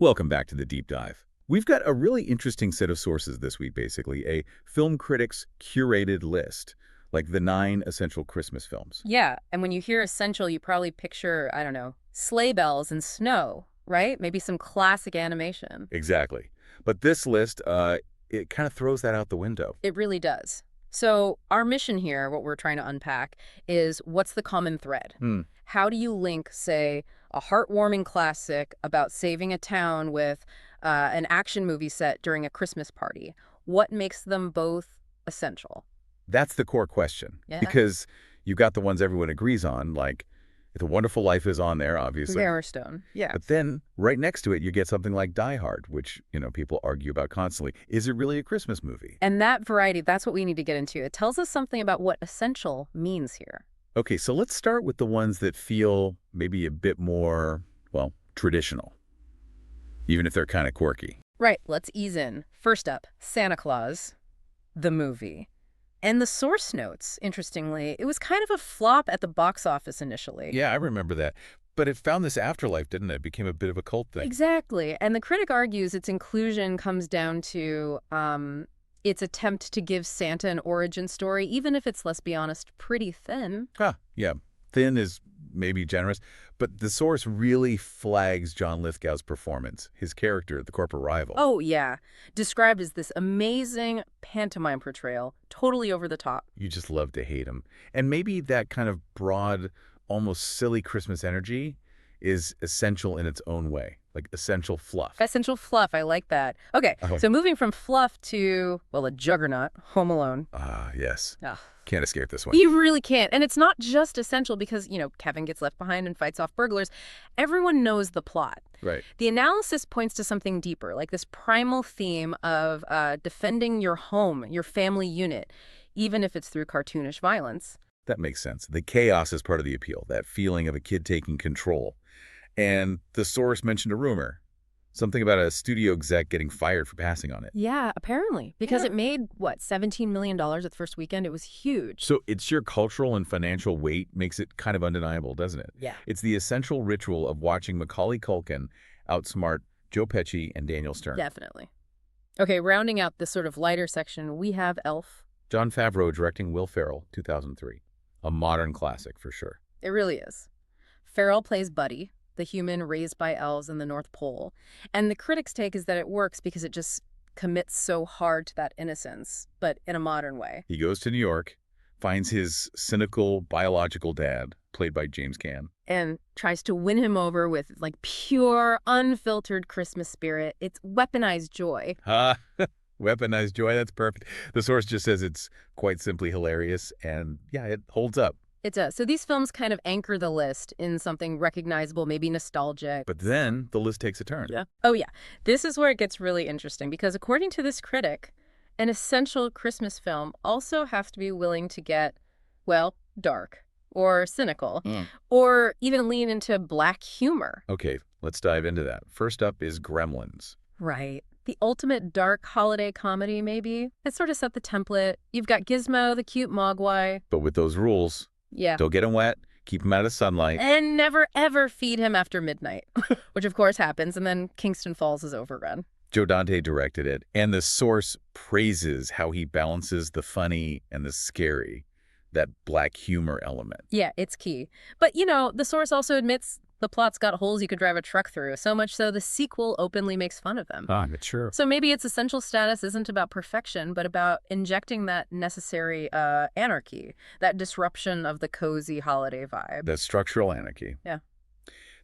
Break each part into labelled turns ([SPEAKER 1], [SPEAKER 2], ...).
[SPEAKER 1] Welcome back to the Deep Dive. We've got a really interesting set of sources this week, basically, a film critics curated list, like the 9 essential Christmas films.
[SPEAKER 2] Yeah, and when you hear essential, you probably picture, I don't know, sleigh bells and snow, right? Maybe some classic animation.
[SPEAKER 1] Exactly. But this list, it kind of throws that out the window.
[SPEAKER 2] It really does. So our mission here, what we're trying to unpack, is what's the common thread? How do you link, say, a heartwarming classic about saving a town with an action movie set during a Christmas party? What makes them both essential?
[SPEAKER 1] That's the core question.
[SPEAKER 2] Yeah.
[SPEAKER 1] Because you've got the ones everyone agrees on, like The Wonderful Life is on there, obviously.
[SPEAKER 2] Yellowstone, yeah.
[SPEAKER 1] But then right next to it, you get something like Die Hard, which, people argue about constantly. Is it really a Christmas movie?
[SPEAKER 2] And that variety, that's what we need to get into. It tells us something about what essential means here.
[SPEAKER 1] Okay, so let's start with the ones that feel maybe a bit more, well, traditional, even if they're kind of quirky.
[SPEAKER 2] Right, let's ease in. First up, Santa Claus, the movie. And the source notes, interestingly, it was kind of a flop at the box office initially.
[SPEAKER 1] Yeah, I remember that. But it found this afterlife, didn't it? It became a bit of a cult thing.
[SPEAKER 2] Exactly. And the critic argues its inclusion comes down to its attempt to give Santa an origin story, even if it's, let's be honest, pretty thin.
[SPEAKER 1] Yeah. Thin is maybe generous, but the source really flags John Lithgow's performance, his character, the corporate rival.
[SPEAKER 2] Oh, yeah. Described as this amazing pantomime portrayal, totally over the top.
[SPEAKER 1] You just love to hate him. And maybe that kind of broad, almost silly Christmas energy is essential in its own way, like essential fluff.
[SPEAKER 2] Essential fluff, I like that. Okay, so moving from fluff to, well, a juggernaut, Home Alone.
[SPEAKER 1] Yes.
[SPEAKER 2] Ah.
[SPEAKER 1] Can't escape this one.
[SPEAKER 2] You really can't. And it's not just essential because, Kevin gets left behind and fights off burglars. Everyone knows the plot.
[SPEAKER 1] Right.
[SPEAKER 2] The analysis points to something deeper, like this primal theme of defending your home, your family unit, even if it's through cartoonish violence.
[SPEAKER 1] That makes sense. The chaos is part of the appeal, that feeling of a kid taking control. And the source mentioned a rumor, something about a studio exec getting fired for passing on it.
[SPEAKER 2] Yeah, apparently. Because it made, what, $17 million at the first weekend? It was huge.
[SPEAKER 1] So its sheer cultural and financial weight makes it kind of undeniable, doesn't it?
[SPEAKER 2] Yeah.
[SPEAKER 1] It's the essential ritual of watching Macaulay Culkin outsmart Joe Pesci and Daniel Stern.
[SPEAKER 2] Definitely. Okay, rounding out this sort of lighter section, we have Elf.
[SPEAKER 1] Jon Favreau directing Will Ferrell, 2003. A modern classic, for sure.
[SPEAKER 2] It really is. Ferrell plays Buddy, the human raised by elves in the North Pole. And the critics' take is that it works because it just commits so hard to that innocence, but in a modern way.
[SPEAKER 1] He goes to New York, finds his cynical biological dad, played by James Caan,
[SPEAKER 2] and tries to win him over with, pure, unfiltered Christmas spirit. It's weaponized joy.
[SPEAKER 1] Weaponized joy, that's perfect. The source just says it's quite simply hilarious, and yeah, it holds up.
[SPEAKER 2] It does. So these films kind of anchor the list in something recognizable, maybe nostalgic.
[SPEAKER 1] But then the list takes a turn.
[SPEAKER 2] Yeah. Oh, yeah. This is where it gets really interesting because according to this critic, an essential Christmas film also has to be willing to get, well, dark or cynical or even lean into black humor.
[SPEAKER 1] Okay, let's dive into that. First up is Gremlins.
[SPEAKER 2] Right. The ultimate dark holiday comedy, maybe. It sort of set the template. You've got Gizmo, the cute mogwai.
[SPEAKER 1] But with those rules,
[SPEAKER 2] yeah.
[SPEAKER 1] Don't get him wet, keep him out of sunlight.
[SPEAKER 2] And never, ever feed him after midnight, which of course happens, and then Kingston Falls is overrun.
[SPEAKER 1] Joe Dante directed it, and the source praises how he balances the funny and the scary, that black humor element.
[SPEAKER 2] Yeah, it's key. But, the source also admits the plot's got holes you could drive a truck through, so much so the sequel openly makes fun of them.
[SPEAKER 1] That's true.
[SPEAKER 2] So maybe its essential status isn't about perfection, but about injecting that necessary anarchy, that disruption of the cozy holiday vibe.
[SPEAKER 1] The structural anarchy.
[SPEAKER 2] Yeah.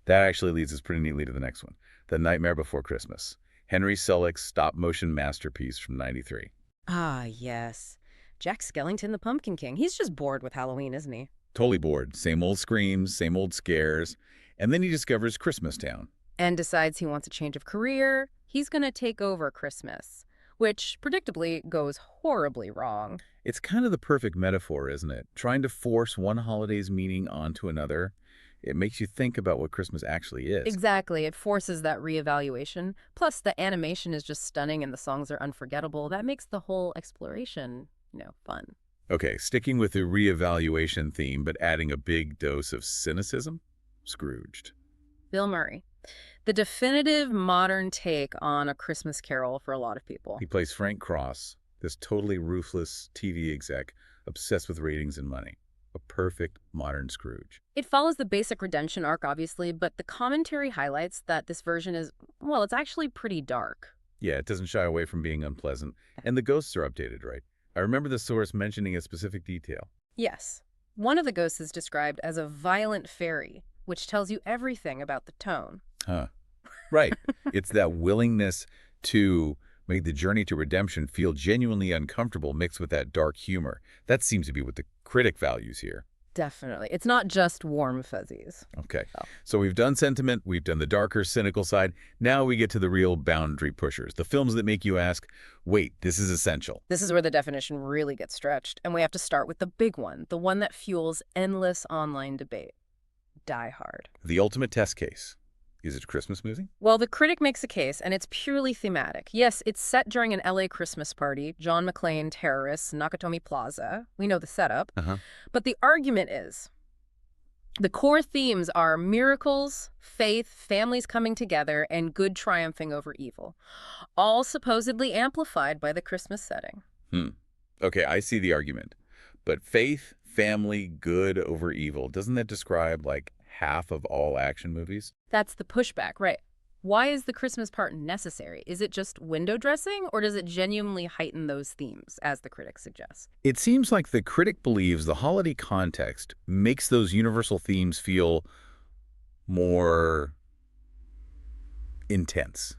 [SPEAKER 1] That actually leads us pretty neatly to the next one, The Nightmare Before Christmas. Henry Selick's stop-motion masterpiece from '93.
[SPEAKER 2] Ah, yes. Jack Skellington, the Pumpkin King. He's just bored with Halloween, isn't he?
[SPEAKER 1] Totally bored. Same old screams, same old scares. And then he discovers Christmastown.
[SPEAKER 2] And decides he wants a change of career. He's going to take over Christmas, which predictably goes horribly wrong.
[SPEAKER 1] It's kind of the perfect metaphor, isn't it? Trying to force one holiday's meaning onto another. It makes you think about what Christmas actually is.
[SPEAKER 2] Exactly. It forces that reevaluation. Plus, the animation is just stunning and the songs are unforgettable. That makes the whole exploration, fun.
[SPEAKER 1] Okay, sticking with the reevaluation theme, but adding a big dose of cynicism. Scrooged.
[SPEAKER 2] Bill Murray. The definitive modern take on A Christmas Carol for a lot of people.
[SPEAKER 1] He plays Frank Cross, this totally ruthless TV exec, obsessed with ratings and money. A perfect modern Scrooge.
[SPEAKER 2] It follows the basic redemption arc, obviously, but the commentary highlights that this version is, well, it's actually pretty dark.
[SPEAKER 1] Yeah, it doesn't shy away from being unpleasant. And the ghosts are updated, right? I remember the source mentioning a specific detail.
[SPEAKER 2] Yes. One of the ghosts is described as a violent fairy, which tells you everything about the tone.
[SPEAKER 1] Huh. Right. It's that willingness to make the journey to redemption feel genuinely uncomfortable mixed with that dark humor. That seems to be what the critic values here.
[SPEAKER 2] Definitely. It's not just warm fuzzies.
[SPEAKER 1] Okay.
[SPEAKER 2] Oh.
[SPEAKER 1] So we've done sentiment, we've done the darker, cynical side. Now we get to the real boundary pushers, the films that make you ask, wait, this is essential.
[SPEAKER 2] This is where the definition really gets stretched, and we have to start with the big one, the one that fuels endless online debate. Die Hard.
[SPEAKER 1] The ultimate test case. Is it a Christmas movie?
[SPEAKER 2] Well, the critic makes a case, and it's purely thematic. Yes, it's set during an LA Christmas party, John McClane, terrorists, Nakatomi Plaza. We know the setup. But the argument is, the core themes are miracles, faith, families coming together, and good triumphing over evil. All supposedly amplified by the Christmas setting.
[SPEAKER 1] Okay, I see the argument. But faith, family, good over evil, doesn't that describe, like, half of all action movies?
[SPEAKER 2] That's the pushback, right? Why is the Christmas part necessary? Is it just window dressing, or does it genuinely heighten those themes, as the critic suggests?
[SPEAKER 1] It seems like the critic believes the holiday context makes those universal themes feel more intense,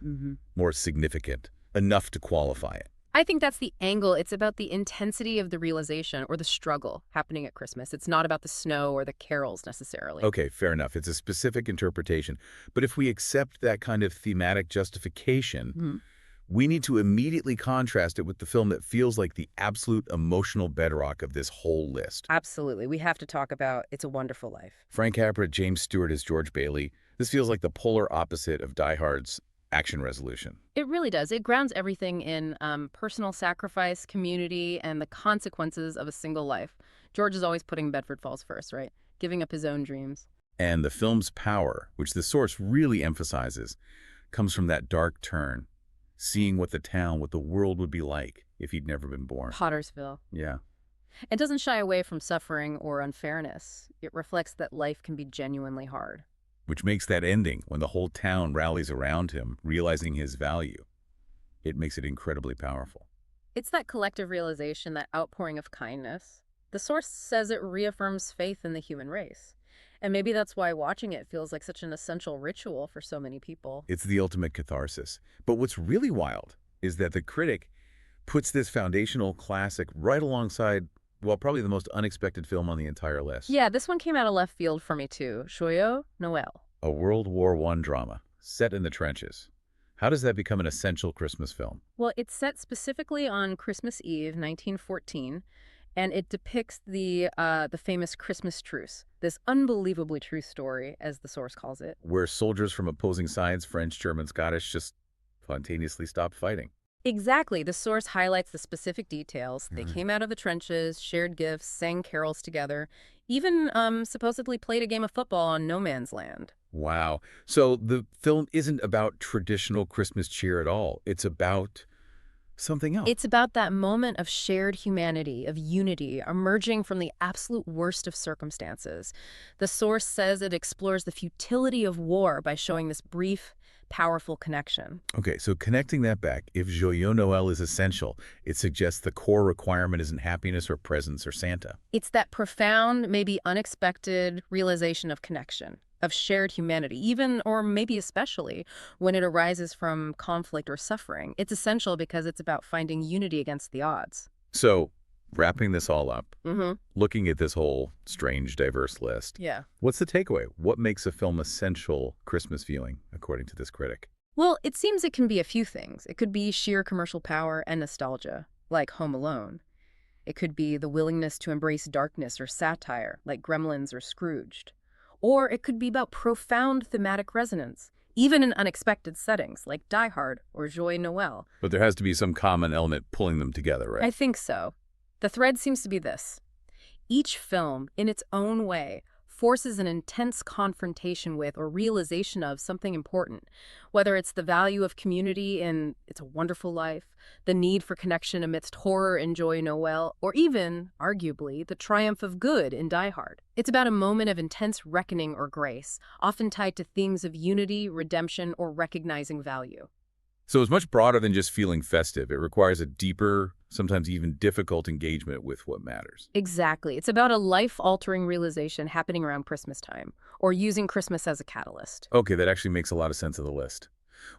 [SPEAKER 1] more significant, enough to qualify it.
[SPEAKER 2] I think that's the angle. It's about the intensity of the realization or the struggle happening at Christmas. It's not about the snow or the carols necessarily.
[SPEAKER 1] Okay, fair enough. It's a specific interpretation. But if we accept that kind of thematic justification, we need to immediately contrast it with the film that feels like the absolute emotional bedrock of this whole list.
[SPEAKER 2] Absolutely. We have to talk about It's a Wonderful Life.
[SPEAKER 1] Frank Capra, James Stewart as George Bailey. This feels like the polar opposite of Die Hard's action resolution.
[SPEAKER 2] It really does. It grounds everything in personal sacrifice, community, and the consequences of a single life. George is always putting Bedford Falls first, right? Giving up his own dreams.
[SPEAKER 1] And the film's power, which the source really emphasizes, comes from that dark turn, seeing what the town, what the world would be like if he'd never been born.
[SPEAKER 2] Pottersville.
[SPEAKER 1] Yeah.
[SPEAKER 2] It doesn't shy away from suffering or unfairness. It reflects that life can be genuinely hard.
[SPEAKER 1] Which makes that ending, when the whole town rallies around him, realizing his value, it makes it incredibly powerful.
[SPEAKER 2] It's that collective realization, that outpouring of kindness. The source says it reaffirms faith in the human race. And maybe that's why watching it feels like such an essential ritual for so many people.
[SPEAKER 1] It's the ultimate catharsis. But what's really wild is that the critic puts this foundational classic right alongside, well, probably the most unexpected film on the entire list.
[SPEAKER 2] Yeah, this one came out of left field for me too. Joyeux Noël.
[SPEAKER 1] A World War I drama, set in the trenches. How does that become an essential Christmas film?
[SPEAKER 2] Well, it's set specifically on Christmas Eve, 1914, and it depicts the famous Christmas truce, this unbelievably true story, as the source calls it.
[SPEAKER 1] Where soldiers from opposing sides, French, German, Scottish, just spontaneously stopped fighting.
[SPEAKER 2] Exactly. The source highlights the specific details. They came out of the trenches, shared gifts, sang carols together, even supposedly played a game of football on no man's land.
[SPEAKER 1] Wow. So the film isn't about traditional Christmas cheer at all. It's about something else.
[SPEAKER 2] It's about that moment of shared humanity, of unity, emerging from the absolute worst of circumstances. The source says it explores the futility of war by showing this brief, powerful connection.
[SPEAKER 1] Okay, so connecting that back, if Joyeux Noël is essential, it suggests the core requirement isn't happiness or presents or Santa.
[SPEAKER 2] It's that profound, maybe unexpected realization of connection, of shared humanity, even or maybe especially when it arises from conflict or suffering. It's essential because it's about finding unity against the odds.
[SPEAKER 1] So, wrapping this all up, looking at this whole strange, diverse list, what's the takeaway? What makes a film essential Christmas viewing, according to this critic?
[SPEAKER 2] Well, it seems it can be a few things. It could be sheer commercial power and nostalgia, like Home Alone. It could be the willingness to embrace darkness or satire, like Gremlins or Scrooged. Or it could be about profound thematic resonance, even in unexpected settings, like Die Hard or Joyeux Noël.
[SPEAKER 1] But there has to be some common element pulling them together, right?
[SPEAKER 2] I think so. The thread seems to be this. Each film, in its own way, forces an intense confrontation with or realization of something important, whether it's the value of community in It's a Wonderful Life, the need for connection amidst horror in Joy Noel, or even, arguably, the triumph of good in Die Hard. It's about a moment of intense reckoning or grace, often tied to themes of unity, redemption, or recognizing value.
[SPEAKER 1] So it's much broader than just feeling festive. It requires a deeper, sometimes even difficult engagement with what matters.
[SPEAKER 2] Exactly. It's about a life-altering realization happening around Christmas time, or using Christmas as a catalyst.
[SPEAKER 1] Okay, that actually makes a lot of sense of the list.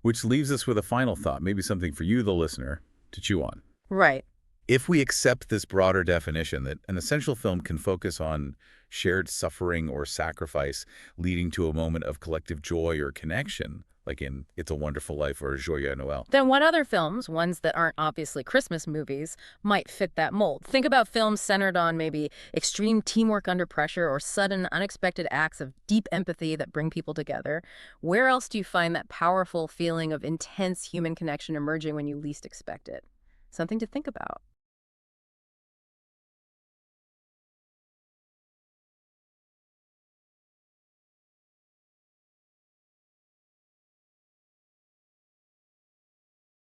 [SPEAKER 1] Which leaves us with a final thought, maybe something for you, the listener, to chew on.
[SPEAKER 2] Right.
[SPEAKER 1] If we accept this broader definition that an essential film can focus on shared suffering or sacrifice leading to a moment of collective joy or connection, like in It's a Wonderful Life or Joyeux Noël.
[SPEAKER 2] Then what other films, ones that aren't obviously Christmas movies, might fit that mold? Think about films centered on maybe extreme teamwork under pressure or sudden, unexpected acts of deep empathy that bring people together. Where else do you find that powerful feeling of intense human connection emerging when you least expect it? Something to think about.